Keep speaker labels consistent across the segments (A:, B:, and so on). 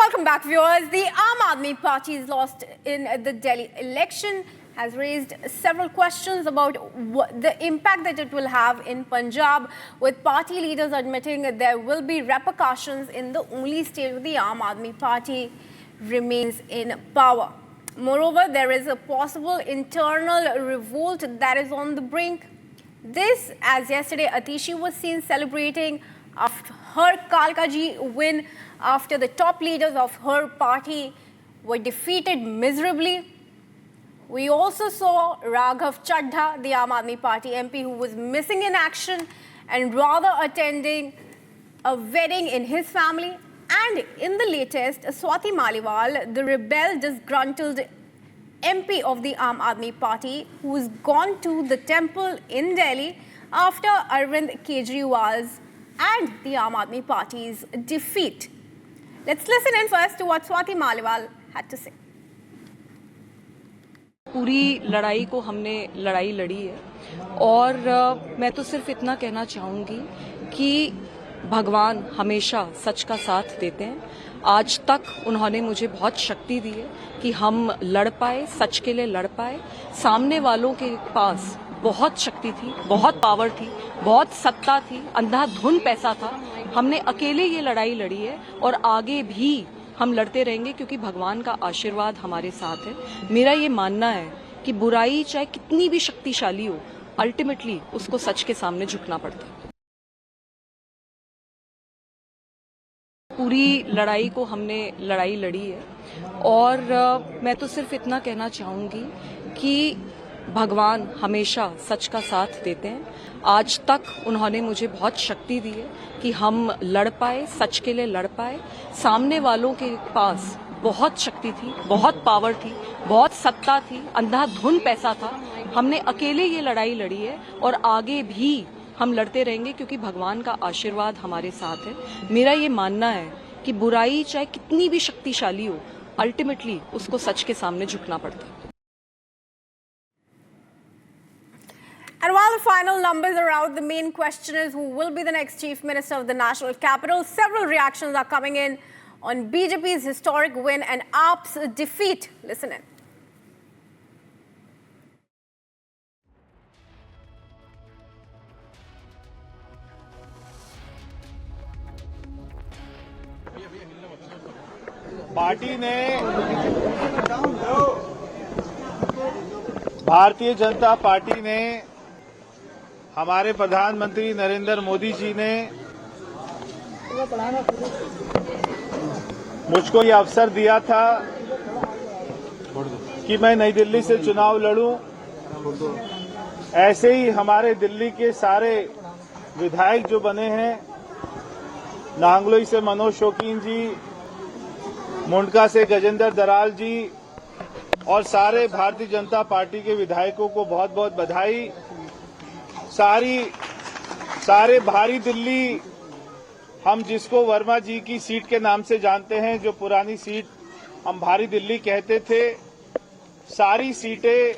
A: Welcome back, viewers. The Aam Aadmi Party is lost in the Delhi election has raised several questions about the impact that it will have in Punjab, with party leaders admitting that there will be repercussions in the only state where the Aam Aadmi Party remains in power. Moreover, there is a possible internal revolt that is on the brink. This, as yesterday Atishi was seen celebrating after her Kalkaji win, after the top leaders of her party were defeated miserably. We also saw Raghav Chadha, the Aam Aadmi Party MP, who was missing in action and rather attending a wedding in his family. And in the latest, Swati Maliwal, the rebel, disgruntled MP of the Aam Aadmi Party, who's gone to the temple in Delhi after Arvind Kejriwal's and the Aam Aadmi Party's defeat. Let's listen in first to what Swati Maliwal had to say.
B: पूरी लड़ाई को हमने लड़ाई लड़ी है और मैं तो सिर्फ इतना कहना चाहूंगी कि भगवान हमेशा सच का साथ देते हैं। आज तक उन्होंने मुझे बहुत शक्ति दी है कि हम लड़ पाए, सच के लिए लड़ पाए। सामने वालों के पास बहुत शक्ति थी, बहुत पावर थी, बहुत सत्ता थी, अंधाधुंध पैसा था। हमने अकेले ये लड़ाई लड़ी है और आगे भी हम लड़ते रहेंगे क्योंकि भगवान का आशीर्वाद हमारे साथ है। मेरा ये मानना है कि बुराई चाहे कितनी भी शक्तिशाली हो, अल्टीमेटली उसको सच के सामने झुकना पड़ता है। पूरी लड़ाई को हमने लड़ाई लड़ी है और मैं तो सिर्फ इतना कहना चाहूंगी कि भगवान हमेशा सच का साथ देते हैं। आज तक उन्होंने मुझे बहुत शक्ति दी है कि हम लड़ पाए, सच के लिए लड़ पाए। सामने वालों के पास बहुत शक्ति थी, बहुत पावर थी, बहुत सत्ता थी, अंधाधुंध पैसा था। हमने अकेले ये लड़ाई लड़ी है और आगे भी हम लड़ते रहेंगे क्योंकि भगवान का आशीर्वाद हमारे साथ है। मेरा ये मानना है कि बुराई चाहे कितनी भी शक्तिशाली हो, अल्टीमेटली उसको सच के सामने झुकना पड़ता है।
A: And while the final numbers are out, the main question is who will be the next chief minister of the national capital. Several reactions are coming in on BJP's historic win and AAP's defeat. Listen in.
C: Bharatiya Janata party ने हमारे प्रधानमंत्री नरेंद्र मोदी जी ने मुझको ये अवसर दिया था कि मैं नई दिल्ली से चुनाव लड़ूं। ऐसे ही हमारे दिल्ली के सारे विधायक जो बने हैं, नांगलोई से मनोज शौकीन जी, मुंडका से गजेंद्र दराल जी और सारे भारतीय जनता पार्टी के विधायकों को बहुत बहुत बधाई। सारे भारी दिल्ली, हम जिसको वर्मा जी की सीट के नाम से जानते हैं, जो पुरानी सीट हम भारी दिल्ली कहते थे, सारी सीटें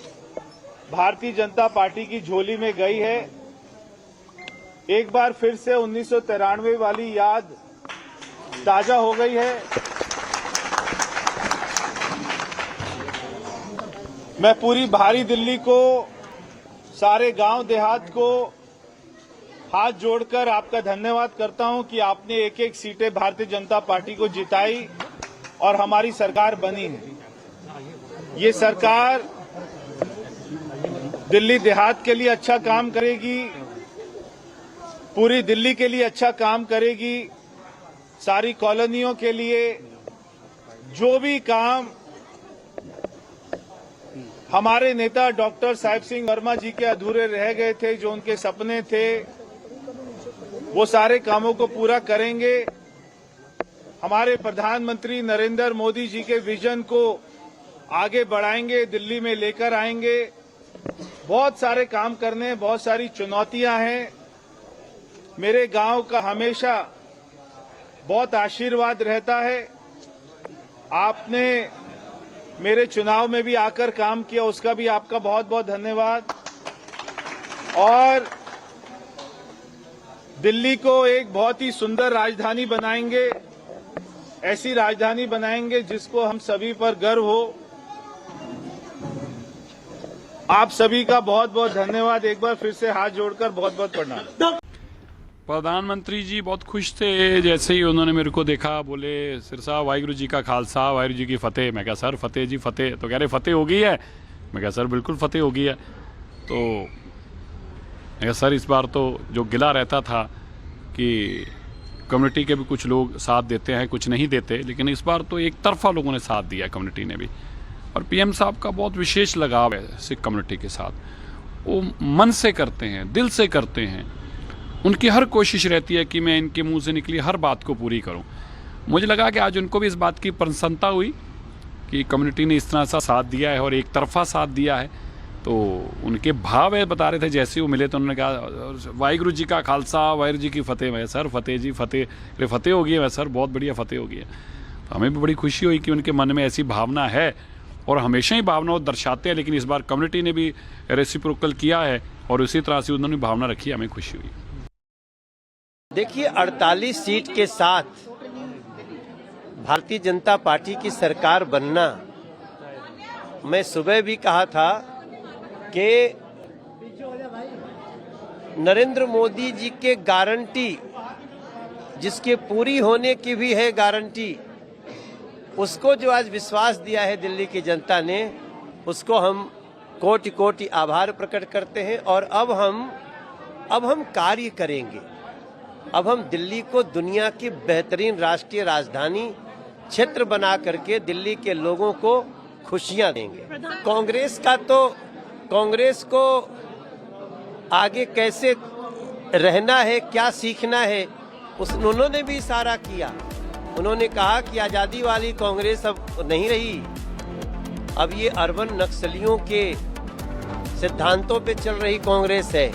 C: भारतीय जनता पार्टी की झोली में गई है। एक बार फिर से 1993 वाली याद ताजा हो गई है। मैं पूरी भारी दिल्ली को, सारे गांव देहात को हाथ जोड़कर आपका धन्यवाद करता हूं कि आपने एक एक सीटें भारतीय जनता पार्टी को जिताई और हमारी सरकार बनी है। ये सरकार दिल्ली देहात के लिए अच्छा काम करेगी, पूरी दिल्ली के लिए अच्छा काम करेगी। सारी कॉलोनियों के लिए जो भी काम हमारे नेता डॉक्टर साहिब सिंह वर्मा जी के अधूरे रह गए थे, जो उनके सपने थे, वो सारे कामों को पूरा करेंगे। हमारे प्रधानमंत्री नरेंद्र मोदी जी के विजन को आगे बढ़ाएंगे, दिल्ली में लेकर आएंगे। बहुत सारे काम करने हैं, बहुत सारी चुनौतियां हैं। मेरे गांव का हमेशा बहुत आशीर्वाद रहता है। आपने मेरे चुनाव में भी आकर काम किया, उसका भी आपका बहुत बहुत धन्यवाद। और दिल्ली को एक बहुत ही सुंदर राजधानी बनाएंगे। ऐसी राजधानी बनाएंगे जिसको हम सभी पर गर्व हो। आप सभी का बहुत बहुत धन्यवाद। एक बार फिर से हाथ जोड़कर बहुत बहुत प्रणाम।
D: प्रधानमंत्री जी बहुत खुश थे, जैसे ही उन्होंने मेरे को देखा बोले सिरसा वाहिगुरु जी का खालसा वाहिगुरू जी की फतेह। मैं कहा सर फतेह जी फतेह, तो कह रहे फतेह हो गई है। मैं कहा सर बिल्कुल फतेह हो गई है। तो मैं कहा सर इस बार तो जो गिला रहता था कि कम्युनिटी के भी कुछ लोग साथ देते हैं कुछ नहीं देते, लेकिन इस बार तो एक तरफा लोगों ने साथ दिया कम्युनिटी ने भी। और पीएम साहब का बहुत विशेष लगाव है सिख कम्युनिटी के साथ, वो मन से करते हैं, दिल से करते हैं। उनकी हर कोशिश रहती है कि मैं इनके मुंह से निकली हर बात को पूरी करूं। मुझे लगा कि आज उनको भी इस बात की प्रसन्नता हुई कि कम्युनिटी ने इस तरह सा साथ दिया है और एक तरफा साथ दिया है। तो उनके भाव है बता रहे थे, जैसे वो मिले तो उन्होंने कहा वाहिगुरू जी का खालसा वाहिगुरू जी की फतेह। मैं सर फतेह जी फतेह, अरे फतेह हो गई है। मैं सर बहुत बढ़िया फतेह हो गई है। तो हमें भी बड़ी खुशी हुई कि उनके मन में ऐसी भावना है और हमेशा ही भावना वो दर्शाते हैं, लेकिन इस बार कम्युनिटी ने भी रेसिप्रोकल किया है और उसी तरह से उन्होंने भावना रखी। हमें खुशी हुई।
E: देखिए 48 सीट के साथ भारतीय जनता पार्टी की सरकार बनना, मैं सुबह भी कहा था कि नरेंद्र मोदी जी के गारंटी, जिसके पूरी होने की भी है गारंटी, उसको जो आज विश्वास दिया है दिल्ली की जनता ने, उसको हम कोटि कोटि आभार प्रकट करते हैं। और अब हम कार्य करेंगे। अब हम दिल्ली को दुनिया की बेहतरीन राष्ट्रीय राजधानी क्षेत्र बना करके दिल्ली के लोगों को खुशियां देंगे। कांग्रेस को आगे कैसे रहना है, क्या सीखना है, उन्होंने भी इशारा किया। उन्होंने कहा कि आजादी वाली कांग्रेस अब नहीं रही, अब ये अर्बन नक्सलियों के सिद्धांतों पे चल रही कांग्रेस है।